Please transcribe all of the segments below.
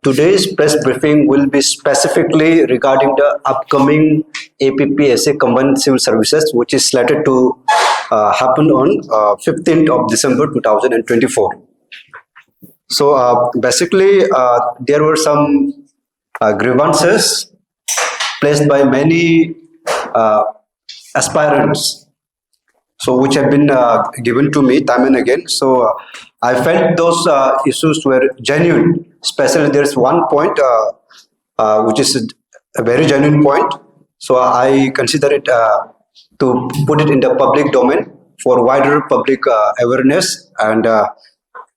Today's press briefing will be specifically regarding the upcoming APPSCCE Combined Civil Services, which is slated to happen on 15th of December 2024. So basically, there were some grievances placed by many aspirants, so which have been given to me time and again. So I felt those issues were genuine. Especially, there's one point which is a very genuine point. So I consider it to put it in the public domain for wider public awareness, and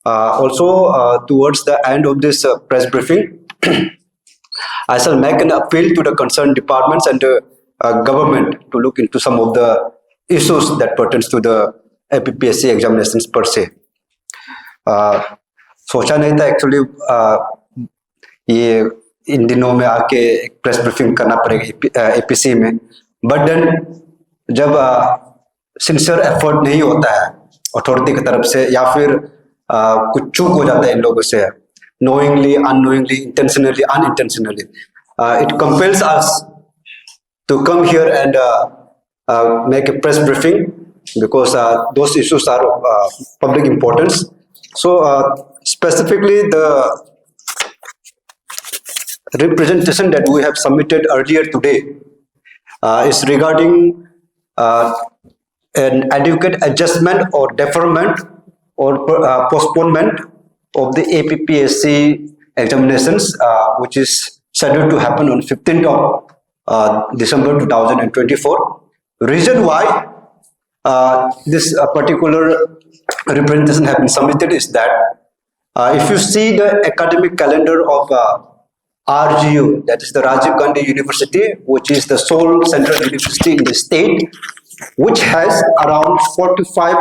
also towards the end of this press briefing, I shall make an appeal to the concerned departments and the government to look into some of the issues that pertains to the APPSCCE examinations per se. सोचा नहीं था actually ये इन दिनों में आके एक press briefing करना पड़ेगा एपीसी में, बट देन जब सिंसियर एफर्ट नहीं होता है अथॉरिटी की तरफ से, या फिर कुछ चूक हो जाता है इन लोगों से, knowingly, unknowingly, intentionally, unintentionally, it compels us to come here and make a press briefing because those issues are of public importance. So specifically, the representation that we have submitted earlier today is regarding an adequate adjustment or deferment or postponement of the APPSCCE examinations, which is scheduled to happen on 15th of December 2024. Reason why this particular representation has been submitted is that if you see the academic calendar of RGU, that is the Rajiv Gandhi University, which is the sole central university in the state, which has around 45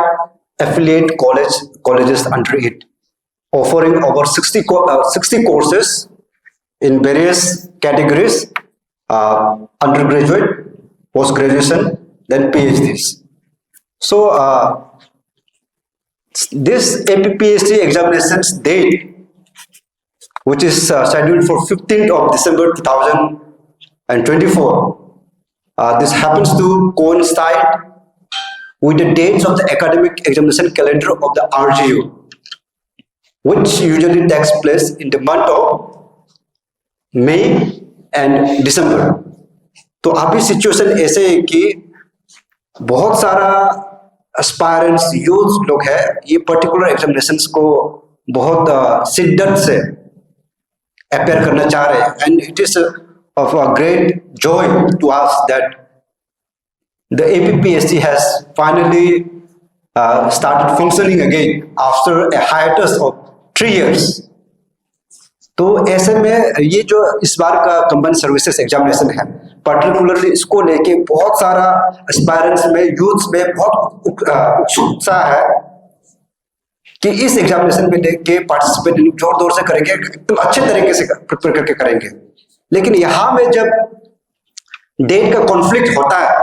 affiliate colleges under it, offering over 60 courses in various categories, undergraduate, post-graduation, then PhDs. So this APPSCCE examinations date, which is scheduled for 15th of December 2024, this happens to coincide with the dates of the academic examination calendar of the RGU, which usually takes place in the month of May and December. तो अभी situation ऐसे है कि बहुत सारा aspirants youth लोग हैं, ये पर्टिकुलर एग्जामिनेशंस को बहुत शिद्दत से अपेयर करना चाह रहे हैं, and it is of a great joy to us that the APPSCCE has finally started functioning again after a hiatus of 3 years. तो ऐसे में ये जो इस बार का कंबाइंड सर्विसेज एग्जामिनेशन है, पर्टिकुलरली इसको लेके बहुत सारा एस्पायरेंट्स में, यूथ्स में बहुत उत्सुकता है कि इस एग्जामिनेशन में लेके पार्टिसिपेट जोर जोर से करेंगे, एकदम अच्छे तरीके से प्रिपेयर करके करेंगे. लेकिन यहाँ में जब डेट का कॉन्फ्लिक्ट होता है,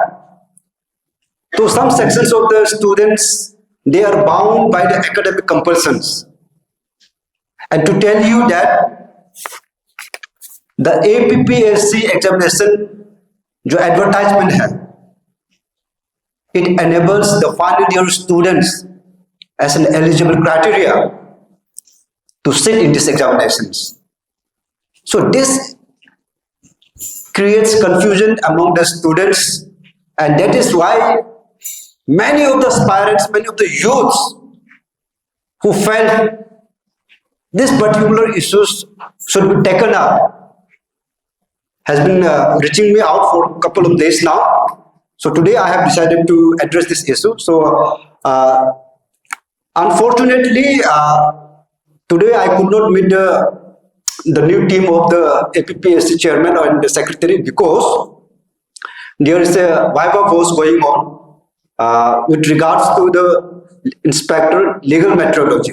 so some sections of the students, they are bound by the academic compulsions. And to tell you that the APPSCCE examination जो advertisement है, it enables the final year students as an eligible criteria to sit in these examinations. So this creates confusion among the students, and that is why many of the aspirants, many of the youths who felt this particular issues should be taken up has been reaching me out for a couple of days now. So today I have decided to address this issue. So unfortunately, today I could not meet the new team of the APPSCCE chairman and the secretary because there is a viva voce going on with regards to the inspector legal methodology.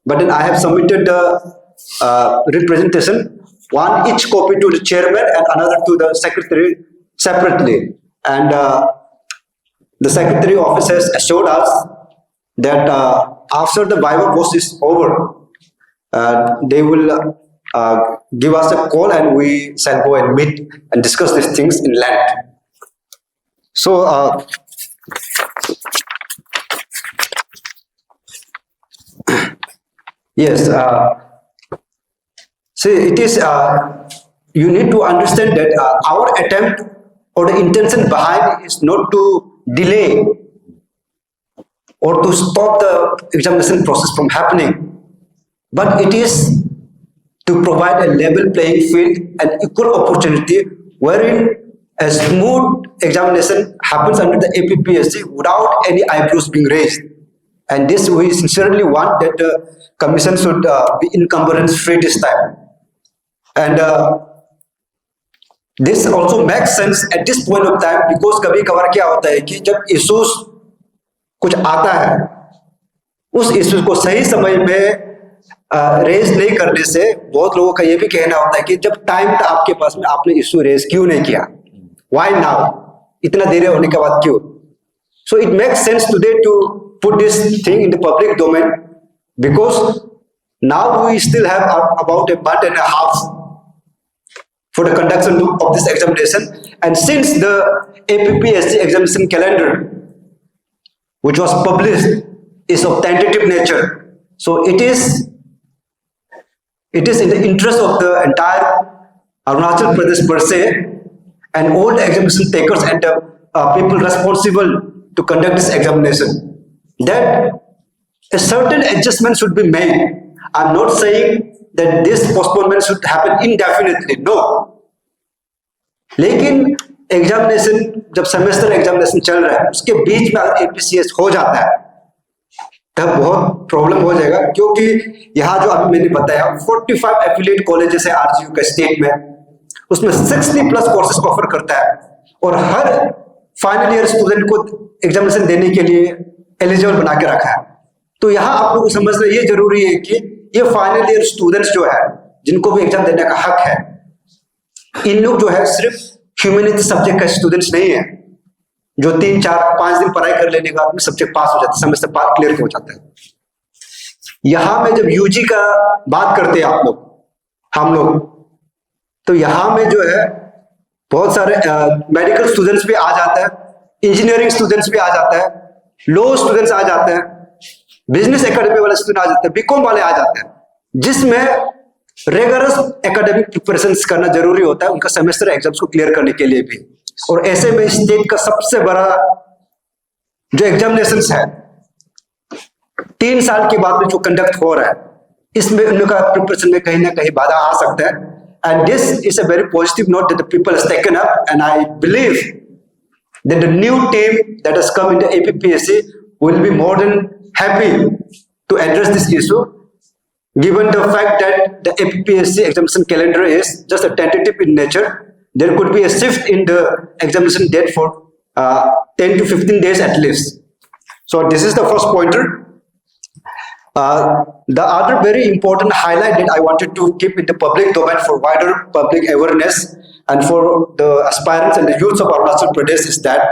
But then I have submitted the representation, one each copy to the chairman and another to the secretary separately. And the secretary office has assured us that after the viva voce is over, they will give us a call and we shall go and meet and discuss these things in length. So yes, see, it is you need to understand that our attempt or the intention behind is not to delay or to stop the examination process from happening, but it is to provide a level playing field and equal opportunity wherein a smooth examination happens under the APPSC without any eyebrows being raised. And this we sincerely want that the commission should be encumbrance free this time. And this also makes sense at this point of time because कभी कभार क्या होता है कि जब issues कुछ आता है, उस issues को सही समय में रेज नहीं करने से बहुत लोगों का ये भी कहना होता है कि जब टाइम था आपके पास में आपने इशू रेज क्यों नहीं किया, व्हाई नाउ, इतना देर होने के बाद क्यों. So it makes sense today to put this thing in the public domain because now we still have about a month and a half for the conduction of this examination, and since the APPSC examination calendar which was published is of tentative nature, so it is in the interest of the entire Arunachal Pradesh per se and all the examination takers and the people responsible to conduct this examination that a certain adjustment should be made. I'm not saying that this postponement should happen indefinitely, no. लेकिन examination जब semester examination चल रहा है उसके बीच में अगर APCS हो जाता है तब बहुत प्रॉब्लम हो जाएगा, क्योंकि यहाँ जो अभी मैंने बताया 45 एफिलिएट कॉलेजेस है आरजीयू के स्टेट में, उसमें 60+ कोर्सेज को ऑफर करता है और हर फाइनल ईयर स्टूडेंट को एग्जामिनेशन देने के लिए एलिजिबल बना के रखा है. तो यहाँ आप लोगों को समझना ये जरूरी है कि ये फाइनल ईयर स्टूडेंट्स जो है जिनको भी एग्जाम देने का हक है, इन लोग जो है सिर्फ ह्यूमैनिटी सब्जेक्ट का स्टूडेंट्स नहीं है जो 3-4-5 दिन पढ़ाई कर लेने का सब्जेक्ट पास हो जाता है, सेमेस्टर पास क्लियर हो जाता है. यहां में जब यूजी का बात करते हैं आप लोग, हम लोग, तो यहां में जो है बहुत सारे मेडिकल स्टूडेंट्स भी आ जाता है, इंजीनियरिंग स्टूडेंट्स भी आ जाता है, लॉ स्टूडेंट्स आ जाते हैं, बिजनेस एकेडमी वाले स्टूडेंट आ जाते हैं, बीकॉम वाले आ जाते हैं, जिसमें रेगरस एकेडमिक प्रिपरेशन करना जरूरी होता है उनका सेमेस्टर एग्जाम्स को क्लियर करने के लिए भी. और ऐसे में स्टेट का सबसे बड़ा जो एग्जामिनेशन है 3 साल के बाद में जो कंडक्ट हो रहा है, इसमें उनका प्रिपरेशन में कहीं ना कहीं बाधा आ सकता है. And this is a very positive note that the people has taken up, and I believe that the new team that has come in the APPSC will be more than happy to address this issue, given the fact that the APPSC examination calendar is just a tentative in nature. There could be a shift in the examination date for 10 to 15 days at least. So this is the first pointer. The other very important highlight that I wanted to keep in the public domain for wider public awareness and for the aspirants and the youths of Arunachal Pradesh is that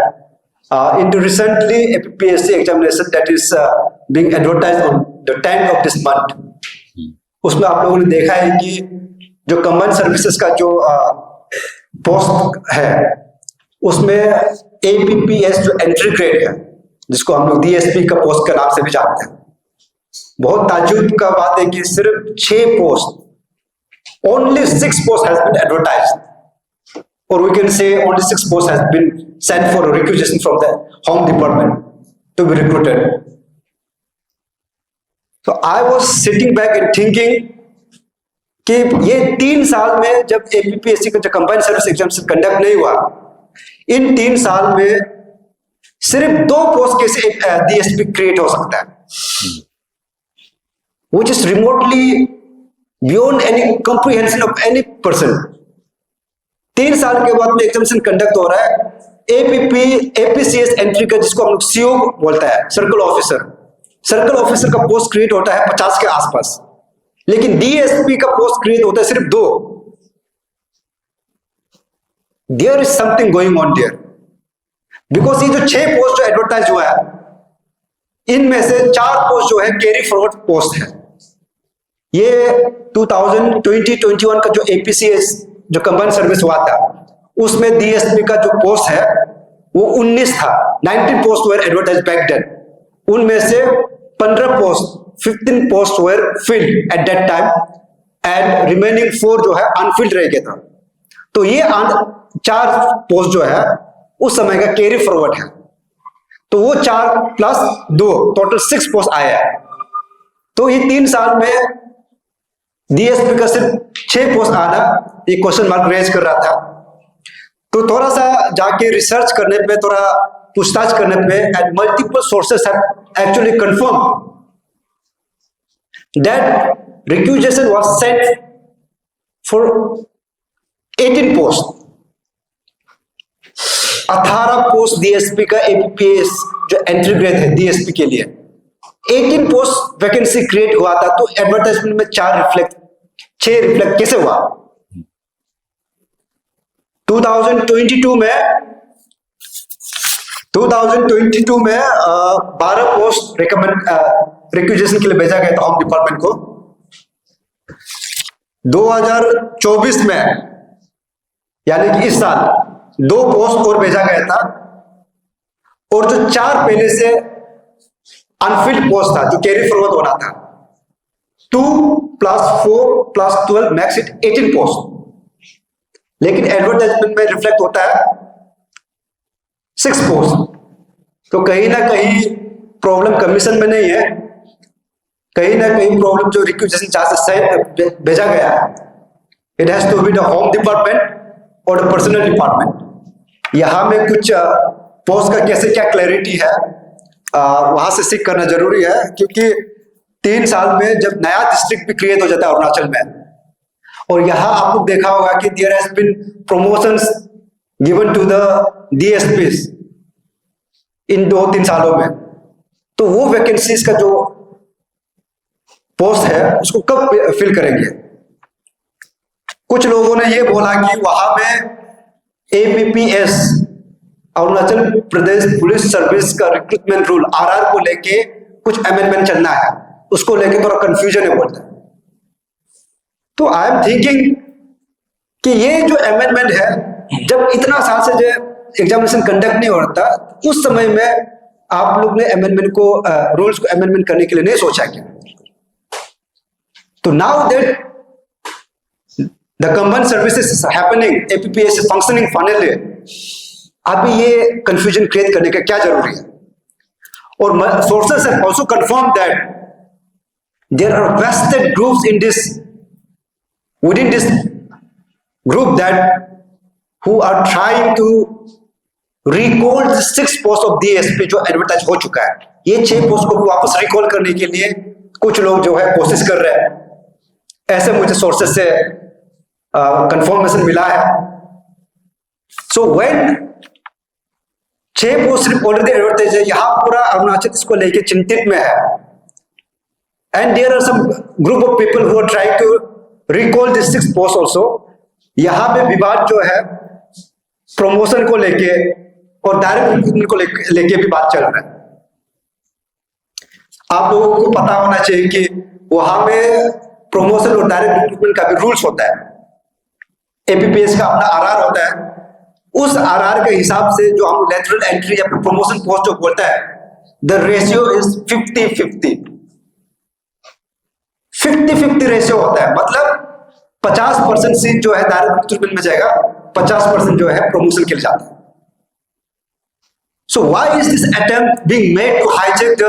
in the recently APPSC examination that is being advertised on the 10th of this month, उसमें आप लोगों ने देखा है कि जो combined services का जो पोस्ट है उसमें APPS जो एंट्री ग्रेड है जिसको हम लोग DSP का पोस्ट के नाम से भी जानते हैं, बहुत ताज्जुब का बात है कि सिर्फ 6 post, only 6 posts has been advertised, or we can say only 6 posts has been sent for a requisition from the Home Department to be recruited. So I was sitting back and thinking कि ये 3 साल में जब APPSC का जो combined service examination conduct नहीं हुआ, इन 3 साल में सिर्फ 2 पोस्ट कैसे DSP क्रिएट हो सकता है, which is remotely beyond any comprehension of any person. 3 साल के बाद में एग्जामिनेशन कंडक्ट हो रहा है, APPCS एंट्री का जिसको हम लोग CO बोलता है, सर्कल ऑफिसर का पोस्ट क्रिएट होता है 50 के आसपास, लेकिन DSP का पोस्ट क्रिएट होता है सिर्फ 2. There is something going on there, because ये जो 6 पोस्ट जो एडवर्टाइज हुआ है इनमें से 4 पोस्ट जो है कैरी फॉरवर्ड पोस्ट है, ये 2020-21 का जो APCS जो कंबाइंड सर्विस हुआ था, उसमें DSP का जो पोस्ट है वो 19 था। 19 पोस्ट वर एडवर्टाइज बैक देन। उनमें से 15 post 15 post were field at that time and remaining 4 जो है अनफिल्ड रह गया था। तो ये 4 पोस्ट जो है उस समय का कैरी फॉरवर्ड है। तो वो 4 प्लस 2 टोटल 6 पोस्ट आया है। तो ये 3 साल में DSP का सिर्फ 6 पोस्ट आना ये क्वेश्चन मार्क रेज कर रहा था। तो थोड़ा सा जाके रिसर्च करने पे, थोड़ा पूछताछ करने पे, and multiple sources have actually confirm that requisition was sent for 18 post. 18 post DSP का APPS जो एंट्री ग्रेड है DSP के लिए, 18 पोस्ट वैकेंसी क्रिएट हुआ था। तो एडवर्टाइजमेंट में 6 रिफ्लेक्ट कैसे हुआ? 2022 में 12 पोस्ट रिक्वेजिशन के लिए भेजा गया था होम डिपार्टमेंट को। 2024 में यानी कि इस साल 2 पोस्ट और भेजा गया था, और जो 4 पहले से अनफिल्ड पोस्ट था जो कैरी फॉरवर्ड होना था, 2 + 4 + 12 मैक्स इट 18 पोस्ट। लेकिन एडवर्टाइजमेंट में रिफ्लेक्ट होता है 6 पोस्ट। तो कहीं ना कहीं प्रॉब्लम कमीशन में नहीं है, कहीं ना कहीं प्रॉब्लम जो रिक्वेजिशन चार्जेस भेजा गया है, it has to be the home department और द पर्सनल डिपार्टमेंट। यहां में कुछ पोस्ट का कैसे क्या क्लैरिटी है वहां से सीख करना जरूरी है, क्योंकि 3 साल में जब नया डिस्ट्रिक्ट भी क्रिएट हो जाता है अरुणाचल में, और यहां आपको देखा होगा कि there has been promotions given to the DSPs इन 2-3 सालों में। तो वो वैकेंसीज का जो पोस्ट है उसको कब फिल करेंगे? कुछ लोगों ने ये बोला कि वहां में APPS Arunachal Pradesh police service का रिक्रूटमेंट रूल RR को लेके कुछ अमेंडमेंट चलना है, उसको लेके थोड़ा कंफ्यूजन है बोलते हैं। तो आई एम थिंकिंग कि ये जो अमेंडमेंट है, जब इतना साल से जो एग्जामिनेशन कंडक्ट नहीं हो रहा था, उस समय में आप लोग ने अमेंडमेंट को रूल्स को अमेंडमेंट करने के लिए नहीं सोचा क्या? तो now that the combined services is happening, APPS is functioning finally, अभी ये कंफ्यूजन क्रिएट करने का क्या जरूरी है? और sources have also confirm that there are vested groups in this within this group that who are trying to recall the 6 posts of DSP जो advertise हो चुका है। ये 6 पोस्ट को वापस रिकॉल करने के लिए कुछ लोग जो है कोशिश कर रहे हैं, ऐसे मुझे सोर्सेस से कंफर्मेशन मिला है। So when 6 post already advertise है, यहां पूरा अरुणाचल इसको लेके चिंतित में है, and there are some group of people who are trying to recall this 6 post also. यहां पे विवाद जो है प्रमोशन को लेके और डायरेक्ट रिक्रूटमेंट को लेके भी बात चल रहा है। आप लोगों को पता होना चाहिए कि वहां में प्रमोशन और डायरेक्ट रिक्रूटमेंट का भी रूल्स होता है। APPS का अपना RR होता है, उस RR के हिसाब से जो हम लेटरल एंट्री या प्रमोशन पोस्ट जो बोलता है, द रेशियो इज 50-50। 50-50 रेशियो होता है, मतलब 50% सीट जो है डायरेक्ट रिक्रूटमेंट में जाएगा, 50% जो है प्रमोशन के लिए जाता है। So why is this attempt being made to hijack the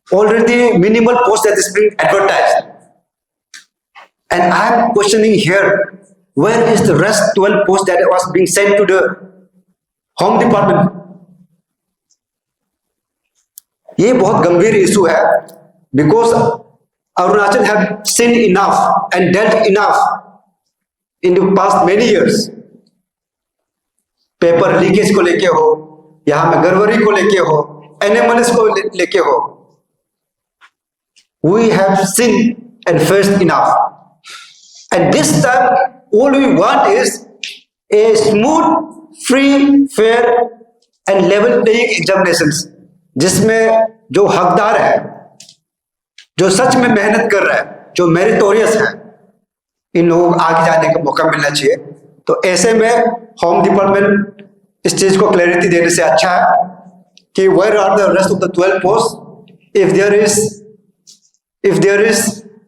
already minimal post that is being advertised? And I am questioning here, where is the rest 12 posts that was being sent to the home department? ये बहुत गंभीर issue है, because Arunachal have seen enough and dealt enough in the past many years. Paper leakage को लेके हो, यहां में गड़बड़ी को लेके हो, एनएमएलएस को लेके हो, we have seen and faced enough. And this time all we want is a smooth, free, fair and level playing examinations, जिसमें जो हकदार है जो सच में मेहनत कर रहा है, जो मेरिटोरियस है, इन लोगों को आगे जाने का मौका मिलना चाहिए। तो ऐसे में होम डिपार्टमेंट इस चीज को क्लैरिटी देने से अच्छा है कि where are the rest of the 12 post. If there is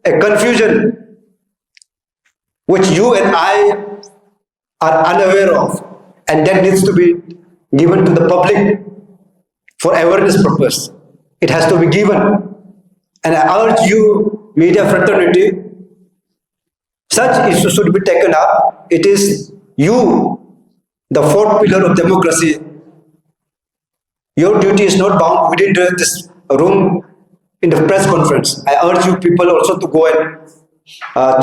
a confusion which you and I are unaware of, and that needs to be given to the public for awareness purpose. It has to be given, and I urge you, media fraternity, such issues should be taken up. It is you, the fourth pillar of democracy. Your duty is not bound within this room in the press conference. I urge you people also to go and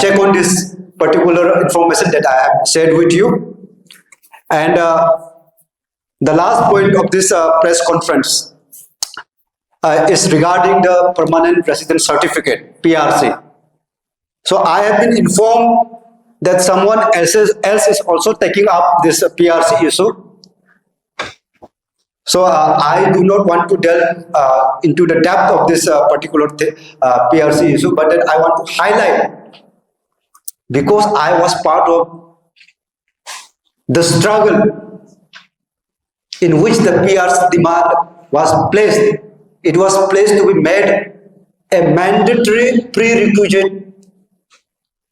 check on this particular information that I have shared with you. And the last point of this press conference is regarding the permanent resident certificate, PRC. So I have been informed that someone else is also taking up this PRC issue. So I do not want to delve into the depth of this particular PRC issue, but then I want to highlight, because I was part of the struggle in which the PRC demand was placed. It was placed to be made a mandatory prerequisite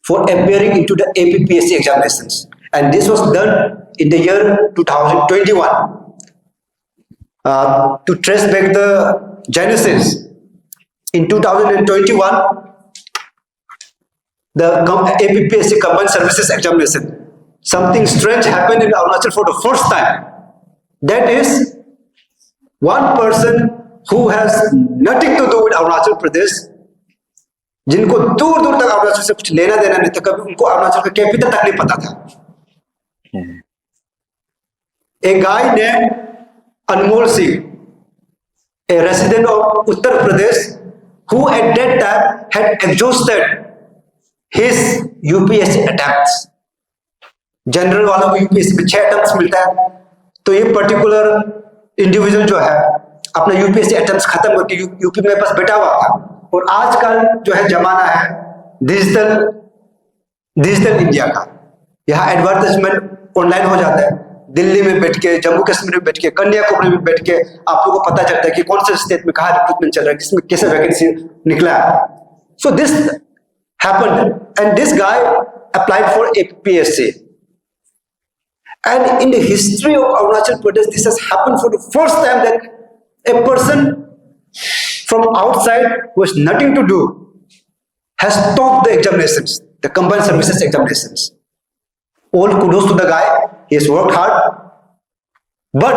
for appearing into the APPSCCE examinations, and this was done in the year 2021. To trace back the genesis, in 2021, the APPSCCE Combined Services Examination, something strange happened in Arunachal for the first time. That is, one person who has nothing to do with Arunachal Pradesh, जिनको दूर दूर तक अरुणाचल से कुछ लेना देना नहीं था, कभी उनको अरुणाचल का कैपिटल तक नहीं पता था। एक गाय ने Anmol Singh, a resident of Uttar Pradesh, who at that time had exhausted his UPSC attempts. General वालों को यूपीएससी में 6 अटेम्प्ट्स मिलता है, तो ये पर्टिकुलर इंडिविजुअल जो है अपना यूपीएससी अटेम्प्ट्स खत्म करके यूपी में बस बैठा हुआ था। और आजकल जो है जमाना है डिजिटल इंडिया का, यहाँ एडवर्टाइजमेंट ऑनलाइन हो जाता है। दिल्ली में बैठ के, जम्मू कश्मीर में बैठ के, कन्याकुमारी में बैठ के आप लोगों को पता चलता है कि कौन से स्टेट में कहाँ रिक्रूटमेंट चल रहा है, किसमें कैसे वैकेंसी निकला है। So this happened and this guy applied for APPSCCE, and in the history of Arunachal Pradesh this has happened for the first time, that a person from outside who has nothing to do has topped the examinations, the combined services examinations. All kudos to the guy. He has worked hard, but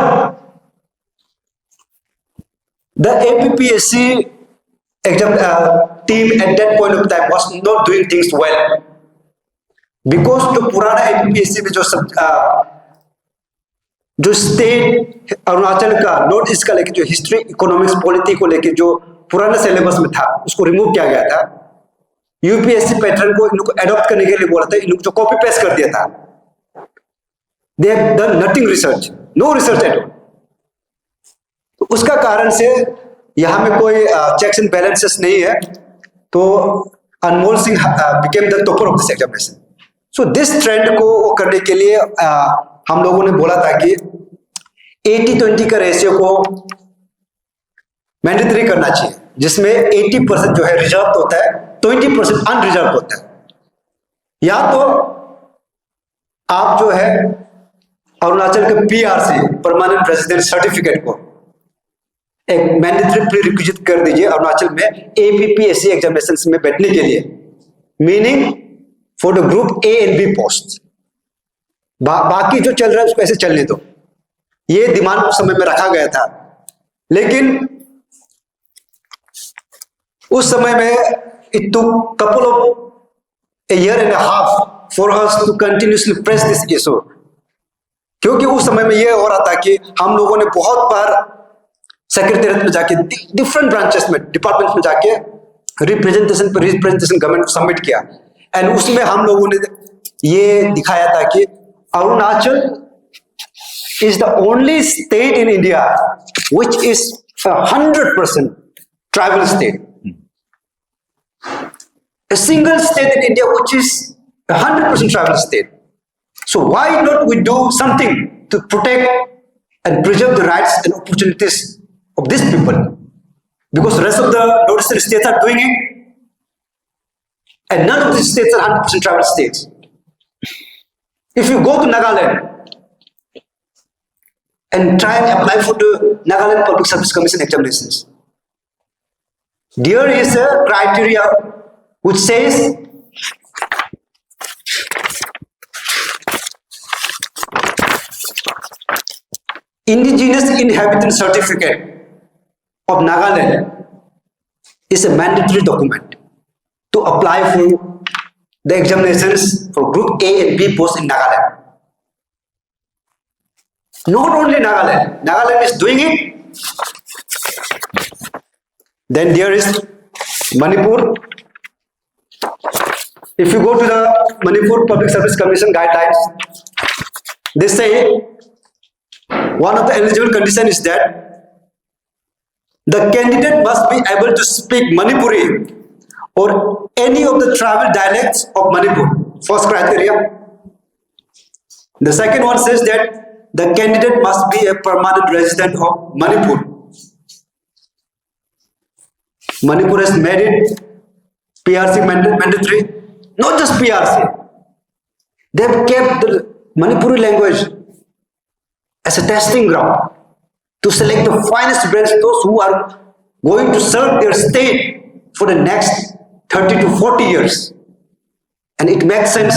the APPSCCE exam team at that point of time was not doing things well, because जो पुराना APPSCCE में जो state Arunachal का, north east का लेके जो history, economics, polity को लेके जो पुराना सिलेबस में था उसको रिमूव किया गया था। यूपीएससी पैटर्न को इन लोगों को एडॉप्ट करने के लिए बोला था, इन लोगों को कॉपी पेस्ट कर दिया था। They have done nothing research, no research at all. तो उसका कारण से यहाँ में कोई checks and balances नहीं है, तो अनमोल Singh became the topper of this examination. So this trend को वो करने के लिए हम लोगों ने बोला था कि 80-20 का रेशियो को मैंडेटरी करना चाहिए, जिसमें 80% जो है रिजर्व होता है, 20% अनरिजर्व होता है। या तो आप जो है अरुणाचल के PRC, परमानेंट रेजिडेंट सर्टिफिकेट को एक मैंडेटरी प्रीरिक्विजिट कर दीजिए अरुणाचल में APPSCCE एग्जामिनेशंस में बैठने के लिए, meaning for the group A and B post. बाकी जो चल रहा है उसको ऐसे चलने दो, ये दिमाग उस समय में रखा गया था। लेकिन उस समय में it took couple of a year and a half for us to continuously press this issue, क्योंकि उस समय में ये हो रहा था कि हम लोगों ने बहुत बार सेक्रेटेरिएट में जाके, डिफरेंट ब्रांचेस में, डिपार्टमेंट में जाके रिप्रेजेंटेशन गवर्नमेंट को सबमिट किया, एंड उसमें हम लोगों ने ये दिखाया था कि Arunachal is the only state in India which is 100% tribal state. a single state in India which is 100% tribal state. So why not we do something to protect and preserve the rights and opportunities of these people? Because the rest of the northeastern states are doing it, and none of these states are 100% tribal states. If you go to Nagaland and try and apply for the Nagaland Public Service Commission examinations, there is a criteria which says indigenous inhabitant certificate of Nagaland is a mandatory document to apply for the examinations for Group A and B posts in Nagaland. Not only Nagaland, Nagaland is doing it. Then there is Manipur. If you go to the Manipur Public Service Commission guidelines, they say one of the eligible conditions is that the candidate must be able to speak Manipuri or any of the tribal dialects of Manipur. First criteria. The second one says that the candidate must be a permanent resident of Manipur. Manipur has made it PRC mandatory. Not just PRC. They have kept the Manipuri language as a testing ground to select the finest brains, those who are going to serve their state for the next 30 to 40 years. And it makes sense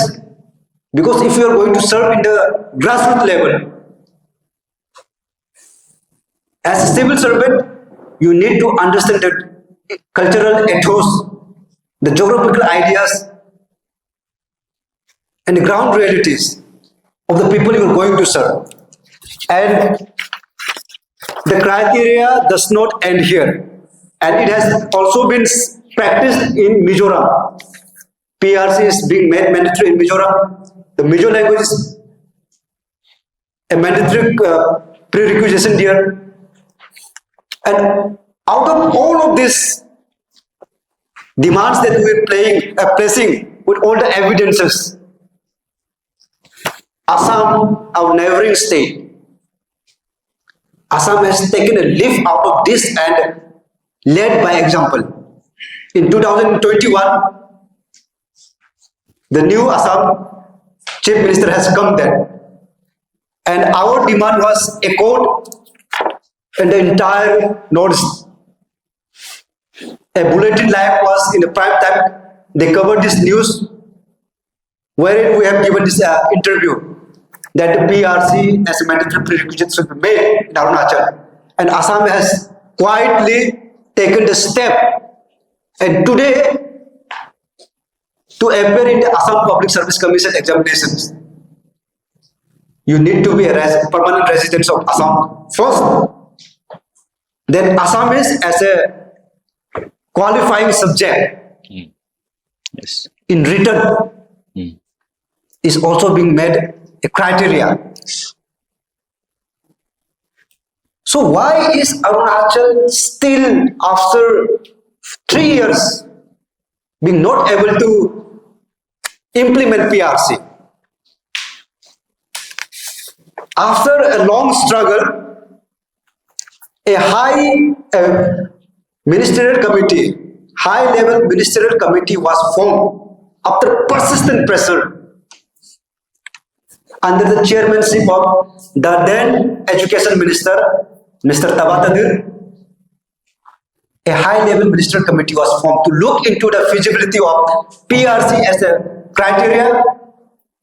because if you are going to serve in the grassroots level, as a civil servant, you need to understand the cultural ethos, the geographical ideas, and the ground realities of the people you are going to serve. And the criteria does not end here, and it has also been practiced in Mizoram. PRC is being made mandatory in Mizoram. The Mizo language is a mandatory prerequisite here. And out of all of these demands that we are placing with all the evidences, Assam, our neighboring state, Assam has taken a leaf out of this and led by example. In 2021, the new Assam Chief Minister has come there, and our demand was echoed in the entire North. A bulletin live was in the prime time. They covered this news, wherein we have given this interview that the PRC as a mandatory prerequisite should be made in Arunachal. And Assam has quietly taken the step. And today, to appear in the Assam Public Service Commission examinations, you need to be a permanent resident of Assam first. Then Assam is as a qualifying subject Yes. in written is also being made a criteria. So why is Arunachal still after 3 years being not able to implement PRC? After a long struggle, a ministerial committee, high-level ministerial committee was formed after persistent pressure under the chairmanship of the then Education Minister, Mr. Tabatadir. A high-level ministerial committee was formed to look into the feasibility of PRC as a criteria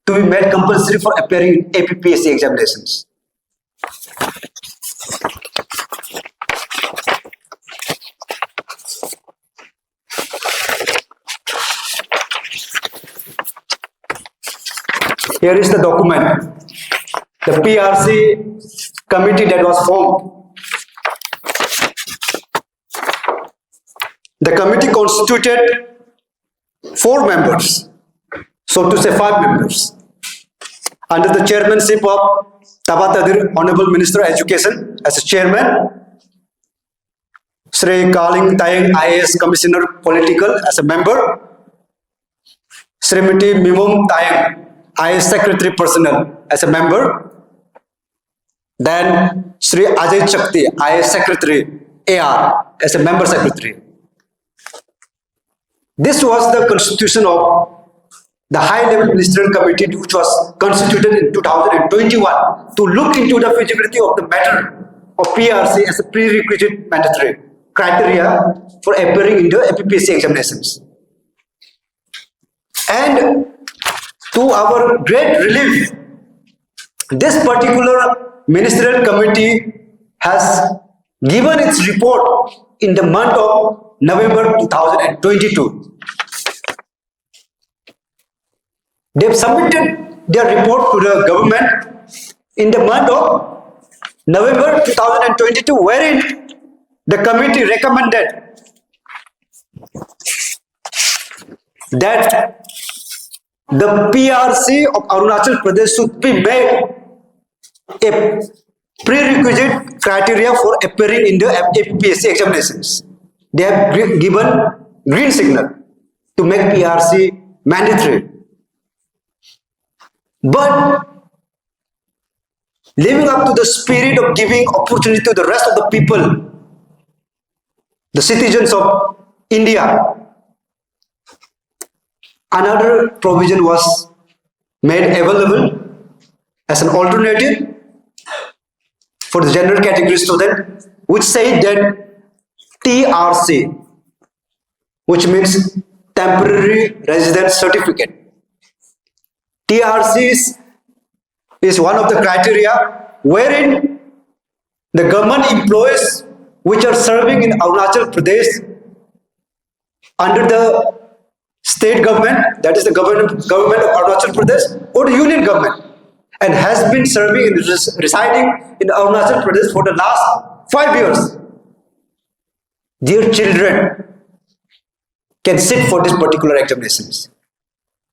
to be made compulsory for appearing in APPSCCE examinations. Here is the document, the PRC committee that was formed. The committee constituted 4 members, so to say 5 members, under the chairmanship of Tabatadir, Honorable Minister of Education as a chairman, Sri Kaling Tayeng IAS Commissioner Political as a member, Srimati Mimum Tayang, IS Secretary Personnel as a member. Then Sri Ajay Chakti, IS Secretary AR as a member secretary. This was the constitution of the high-level ministerial committee which was constituted in 2021 to look into the feasibility of the matter of PRC as a prerequisite mandatory criteria for appearing in the APPSCCE examinations. And to our great relief, this particular ministerial committee has given its report in the month of November 2022. They've submitted their report to the government in the month of November 2022, wherein the committee recommended that the PRC of Arunachal Pradesh should be made a prerequisite criteria for appearing in the APPSCCE examinations. They have given green signal to make PRC mandatory. But living up to the spirit of giving opportunity to the rest of the people, the citizens of India, another provision was made available as an alternative for the general category student, which said that TRC, which means temporary residence certificate. TRC is one of the criteria wherein the government employees which are serving in Arunachal Pradesh under the state government, that is the government of Arunachal Pradesh, or the union government, and has been serving and residing in Arunachal Pradesh for the last 5 years, their children can sit for these particular examinations.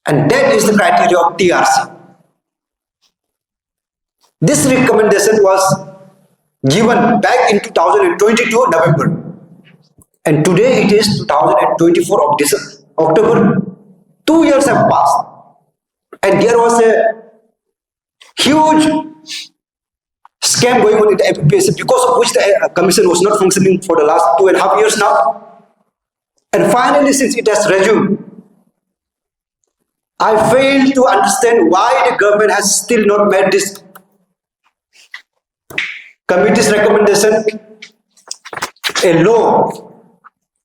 And that is the criteria of TRC. This recommendation was given back in 2022 November. And today it is 2024 of October. 2 years have passed. And there was a huge scam going on in the APPSCCE because of which the commission was not functioning for the last 2.5 years now. And finally, since it has resumed, I fail to understand why the government has still not made this committee's recommendation a law.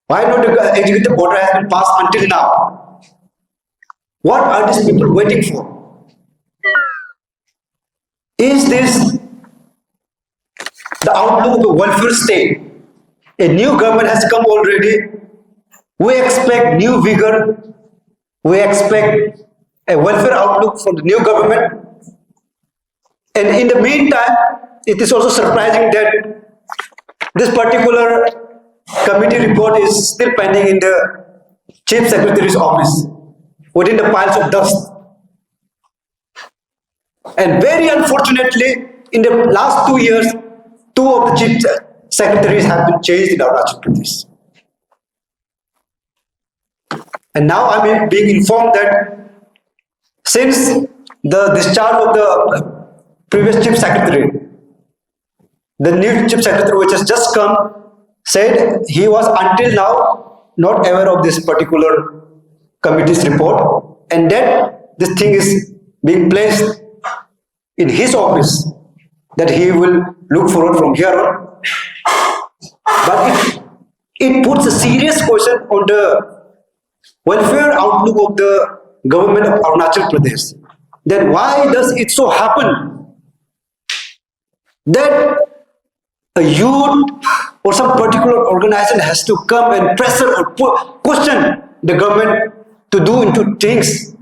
Why not the executive order has been passed until now? What are these people waiting for? Is this the outlook of the welfare state? A new government has come already. We expect new vigor. We expect a welfare outlook from the new government. And in the meantime, it is also surprising that this particular committee report is still pending in the Chief Secretary's office within the piles of dust. And very unfortunately, in the last 2 years, 2 of the Chief Secretaries have been changed in Arunachal Pradesh. And now I am being informed that since the discharge of the previous Chief Secretary, the new Chief Secretary which has just come said he was until now not aware of this particular committee's report, and that this thing is being placed in his office, that he will look forward from here on. But it puts a serious question on the welfare outlook of the government of Arunachal Pradesh. Then why does it so happen that a youth or some particular organization has to come and pressure or question the government to do into things?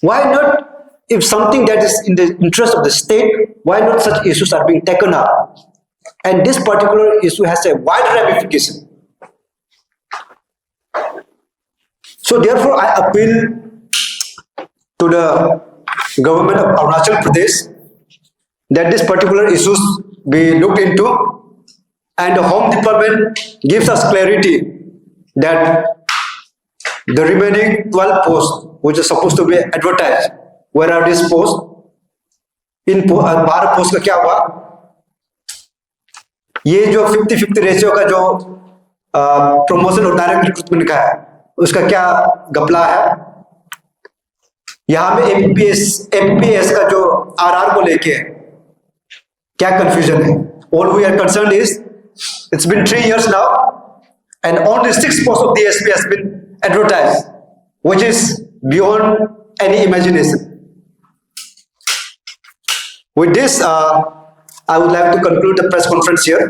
Why not, if something that is in the interest of the state, why not such issues are being taken up? And this particular issue has a wide ramification. So therefore, I appeal to the government of Arunachal Pradesh that this particular issues be looked into, and the Home Department gives us clarity that The remaining 12 posts which are supposed to be advertised, where are these posts? In 12 post का क्या हुआ? ये जो 50-50 ratio का जो promotion और direct recruitment का है, उसका क्या गपला है? यहाँ पे एपीपीएस का जो आरआर को लेके क्या कंफ्यूजन है? All we are concerned is it's been 3 years now and only 6 posts of DSP has been advertised, which is beyond any imagination. With this, I would like to conclude the press conference here.